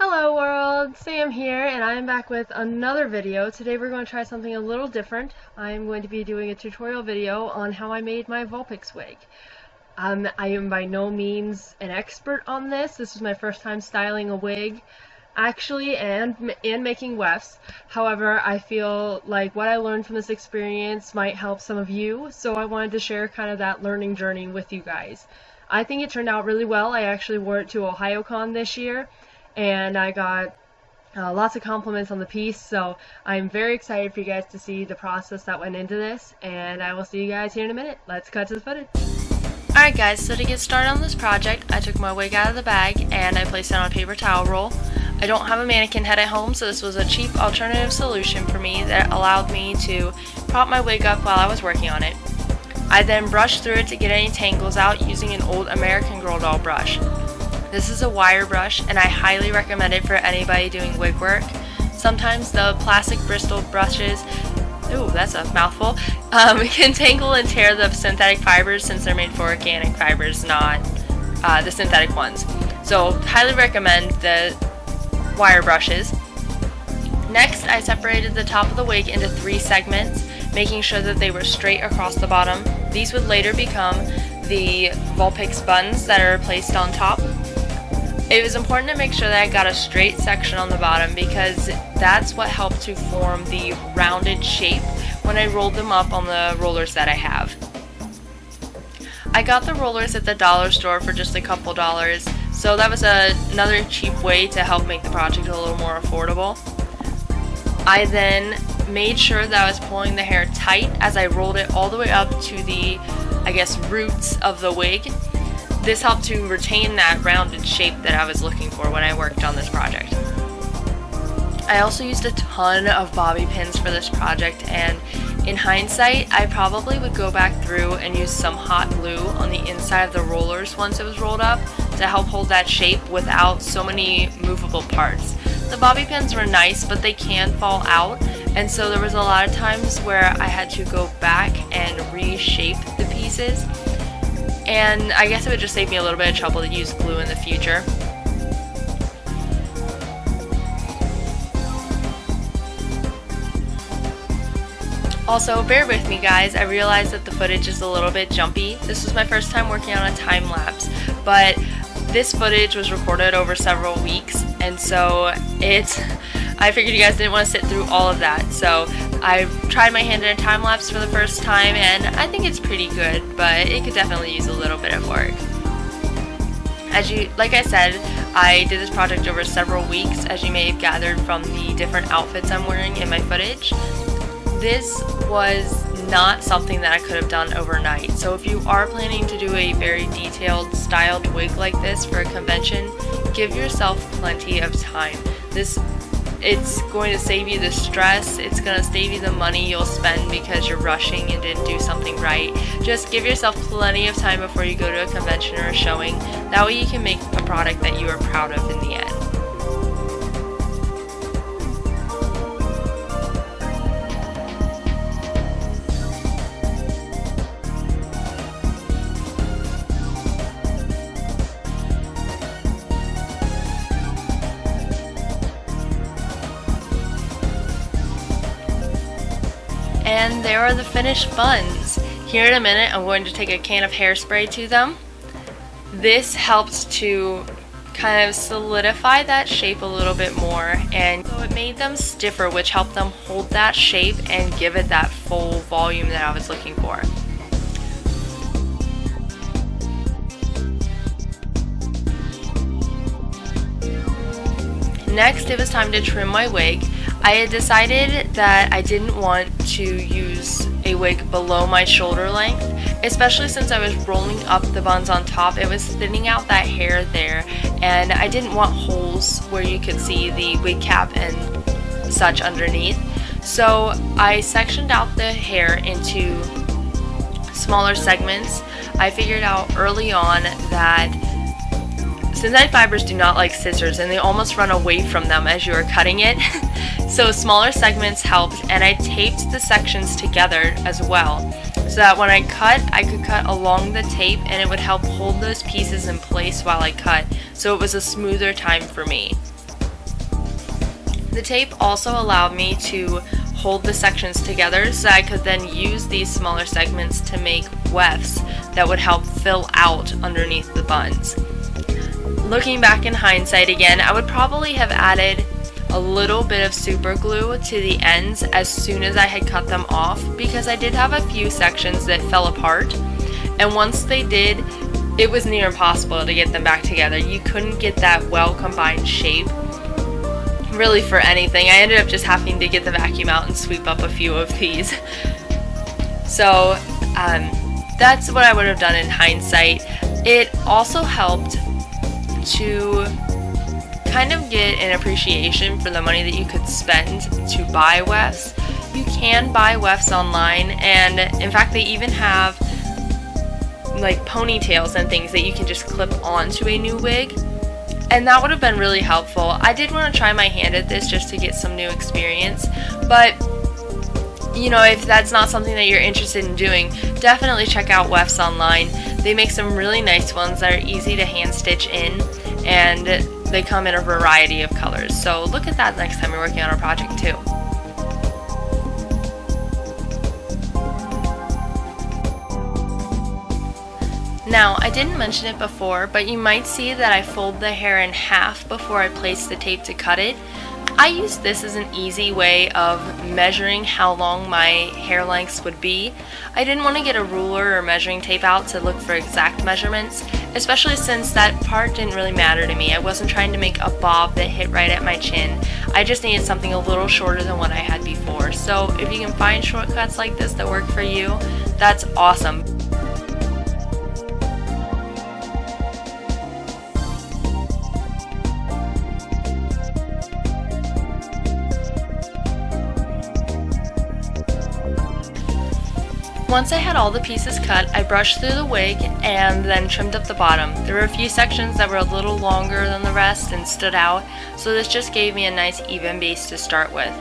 Hello world, Sam here, and I'm back with another video. Today we're going to try something a little different. I'm going to be doing a tutorial video on how I made my Vulpix wig. I am by no means an expert on this. This is my first time styling a wig, actually, and making wefts. However, I feel like what I learned from this experience might help some of you, so I wanted to share kind of that learning journey with you guys. I think it turned out really well. I actually wore it to OhioCon this year, and I got lots of compliments on the piece, so I'm very excited for you guys to see the process that went into this, and I will see you guys here in a minute. Let's cut to the footage. Alright guys, so to get started on this project, I took my wig out of the bag and I placed it on a paper towel roll. I don't have a mannequin head at home, so this was a cheap alternative solution for me that allowed me to prop my wig up while I was working on it. I then brushed through it to get any tangles out using an old American Girl doll brush. This is a wire brush, and I highly recommend it for anybody doing wig work. Sometimes the plastic Bristol brushes, ooh, that's a mouthful, can tangle and tear the synthetic fibers since they're made for organic fibers, not the synthetic ones. So, highly recommend the wire brushes. Next, I separated the top of the wig into 3 segments, making sure that they were straight across the bottom. These would later become the Vulpix buns that are placed on top. It was important to make sure that I got a straight section on the bottom because that's what helped to form the rounded shape when I rolled them up on the rollers that I have. I got the rollers at the dollar store for just a couple dollars, so that was another cheap way to help make the project a little more affordable. I then made sure that I was pulling the hair tight as I rolled it all the way up to the, roots of the wig. This helped to retain that rounded shape that I was looking for when I worked on this project. I also used a ton of bobby pins for this project, and in hindsight, I probably would go back through and use some hot glue on the inside of the rollers once it was rolled up to help hold that shape without so many movable parts. The bobby pins were nice, but they can fall out, and so there was a lot of times where I had to go back and reshape the pieces. And I guess it would just save me a little bit of trouble to use glue in the future. Also, bear with me guys, I realize that the footage is a little bit jumpy. This was my first time working on a time lapse, but this footage was recorded over several weeks, and so I figured you guys didn't want to sit through all of that, so I tried my hand in a time lapse for the first time, and I think it's pretty good, but it could definitely use a little bit of work. Like I said, I did this project over several weeks, as you may have gathered from the different outfits I'm wearing in my footage. This was not something that I could have done overnight, so if you are planning to do a very detailed styled wig like this for a convention, give yourself plenty of time. It's going to save you the stress, it's going to save you the money you'll spend because you're rushing and didn't do something right. Just give yourself plenty of time before you go to a convention or a showing. That way you can make a product that you are proud of in the end. And there are the finished buns. Here in a minute I'm going to take a can of hairspray to them. This helps to kind of solidify that shape a little bit more, and so it made them stiffer, which helped them hold that shape and give it that full volume that I was looking for. Next, it was time to trim my wig. I had decided that I didn't want to use a wig below my shoulder length, especially since I was rolling up the buns on top. It was thinning out that hair there, and I didn't want holes where you could see the wig cap and such underneath. So I sectioned out the hair into smaller segments. I figured out early on that synthetic fibers do not like scissors, and they almost run away from them as you are cutting it. So smaller segments helped, and I taped the sections together as well, so that when I could cut along the tape, and it would help hold those pieces in place while I cut, so it was a smoother time for me. The tape also allowed me to hold the sections together so I could then use these smaller segments to make wefts that would help fill out underneath the buns. Looking back in hindsight again, I would probably have added a little bit of super glue to the ends as soon as I had cut them off, because I did have a few sections that fell apart, and once they did, it was near impossible to get them back together. You couldn't get that well combined shape really for anything. I ended up just having to get the vacuum out and sweep up a few of these. So that's what I would have done in hindsight. It also helped to kind of get an appreciation for the money that you could spend to buy wefts. You can buy wefts online, and in fact they even have like ponytails and things that you can just clip onto a new wig, and that would have been really helpful. I did want to try my hand at this just to get some new experience, but you know, if that's not something that you're interested in doing, definitely check out wefts online. They make some really nice ones that are easy to hand stitch in, and they come in a variety of colors. So look at that next time you're working on a project too. Now, I didn't mention it before, but you might see that I fold the hair in half before I place the tape to cut it. I use this as an easy way of measuring how long my hair lengths would be. I didn't want to get a ruler or measuring tape out to look for exact measurements, especially since that part didn't really matter to me. I wasn't trying to make a bob that hit right at my chin. I just needed something a little shorter than what I had before. So if you can find shortcuts like this that work for you, that's awesome. Once I had all the pieces cut, I brushed through the wig and then trimmed up the bottom. There were a few sections that were a little longer than the rest and stood out, so this just gave me a nice even base to start with.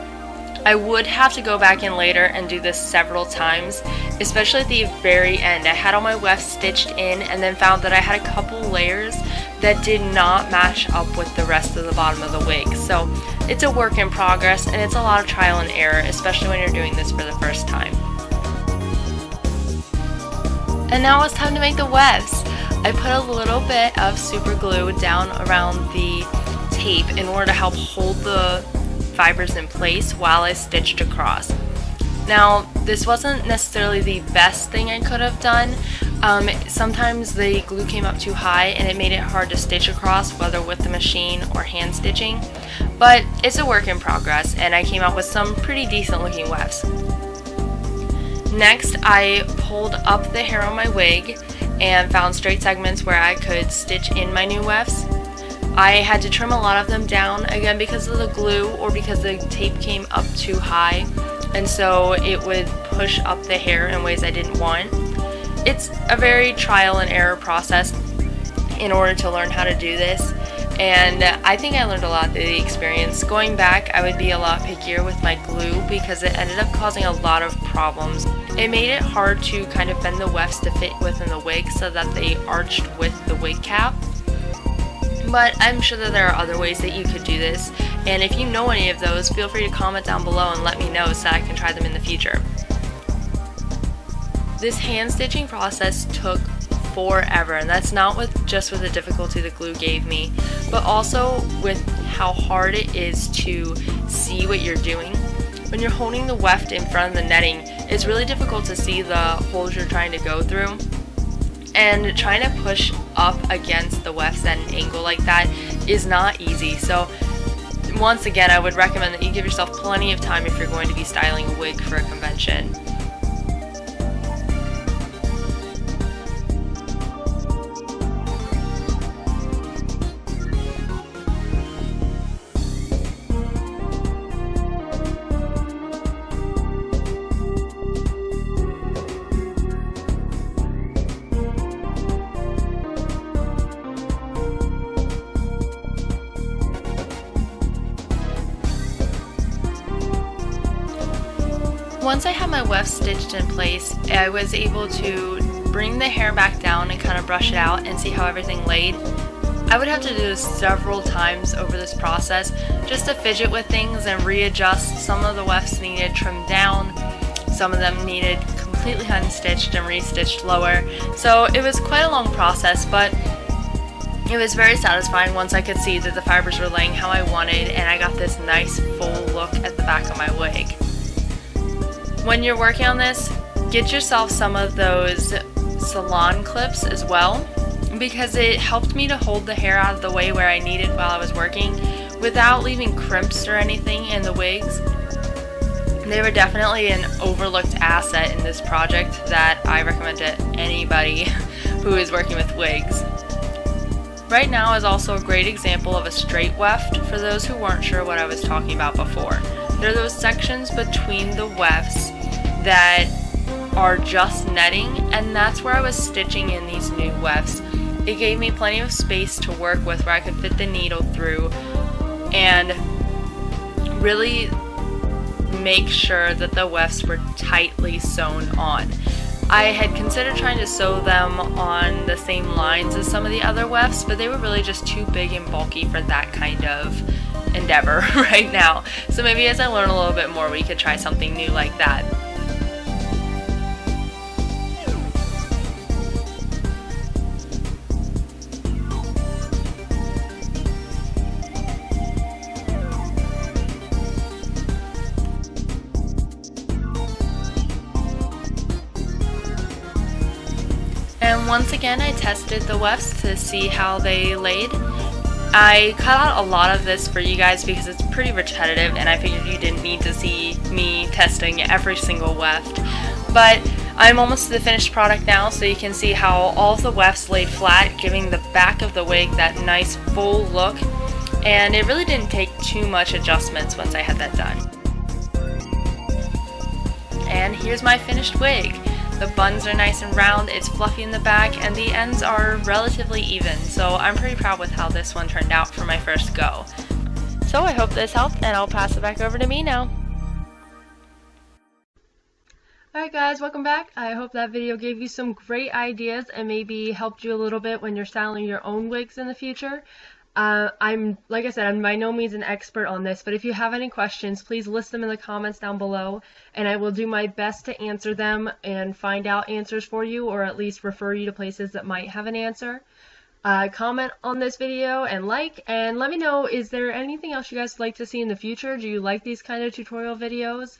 I would have to go back in later and do this several times, especially at the very end. I had all my wefts stitched in and then found that I had a couple layers that did not match up with the rest of the bottom of the wig. So it's a work in progress, and it's a lot of trial and error, especially when you're doing this for the first time. And now it's time to make the wefts. I put a little bit of super glue down around the tape in order to help hold the fibers in place while I stitched across. Now, this wasn't necessarily the best thing I could have done. Sometimes the glue came up too high and it made it hard to stitch across, whether with the machine or hand stitching. But it's a work in progress, and I came out with some pretty decent looking wefts. Next, I pulled up the hair on my wig and found straight segments where I could stitch in my new wefts. I had to trim a lot of them down, again because of the glue or because the tape came up too high, and so it would push up the hair in ways I didn't want. It's a very trial and error process in order to learn how to do this, and I think I learned a lot through the experience. Going back, I would be a lot pickier with my glue because it ended up causing a lot of problems. It made it hard to kind of bend the wefts to fit within the wig so that they arched with the wig cap. But I'm sure that there are other ways that you could do this, and if you know any of those, feel free to comment down below and let me know so I can try them in the future. This hand stitching process took forever, and that's not just with the difficulty the glue gave me, but also with how hard it is to see what you're doing. When you're holding the weft in front of the netting, it's really difficult to see the holes you're trying to go through, and trying to push up against the wefts at an angle like that is not easy. So once again, I would recommend that you give yourself plenty of time if you're going to be styling a wig for a convention. Once I had my weft stitched in place, I was able to bring the hair back down and kind of brush it out and see how everything laid. I would have to do this several times over this process just to fidget with things and readjust. Some of the wefts needed trimmed down, some of them needed completely unstitched and restitched lower. So it was quite a long process, but it was very satisfying once I could see that the fibers were laying how I wanted and I got this nice full look at the back of my wig. When you're working on this, get yourself some of those salon clips as well, because it helped me to hold the hair out of the way where I needed while I was working without leaving crimps or anything in the wigs. They were definitely an overlooked asset in this project that I recommend to anybody who is working with wigs. Right now is also a great example of a straight weft for those who weren't sure what I was talking about before. There are those sections between the wefts that are just netting, and that's where I was stitching in these new wefts. It gave me plenty of space to work with where I could fit the needle through and really make sure that the wefts were tightly sewn on. I had considered trying to sew them on the same lines as some of the other wefts, but they were really just too big and bulky for that kind of endeavor right now. So maybe as I learn a little bit more, we could try something new like that. And once again, I tested the wefts to see how they laid. I cut out a lot of this for you guys because it's pretty repetitive and I figured you didn't need to see me testing every single weft. But I'm almost to the finished product now, so you can see how all of the wefts laid flat, giving the back of the wig that nice full look. And it really didn't take too much adjustments once I had that done. And here's my finished wig. The buns are nice and round, it's fluffy in the back, and the ends are relatively even, so I'm pretty proud with how this one turned out for my first go. So I hope this helped, and I'll pass it back over to me now. Alright guys, welcome back. I hope that video gave you some great ideas and maybe helped you a little bit when you're styling your own wigs in the future. Like I said, I'm by no means an expert on this, but if you have any questions, please list them in the comments down below, and I will do my best to answer them and find out answers for you, or at least refer you to places that might have an answer. Comment on this video and like, and let me know, is there anything else you guys would like to see in the future? Do you like these kind of tutorial videos?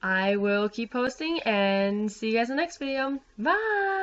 I will keep posting, and see you guys in the next video. Bye!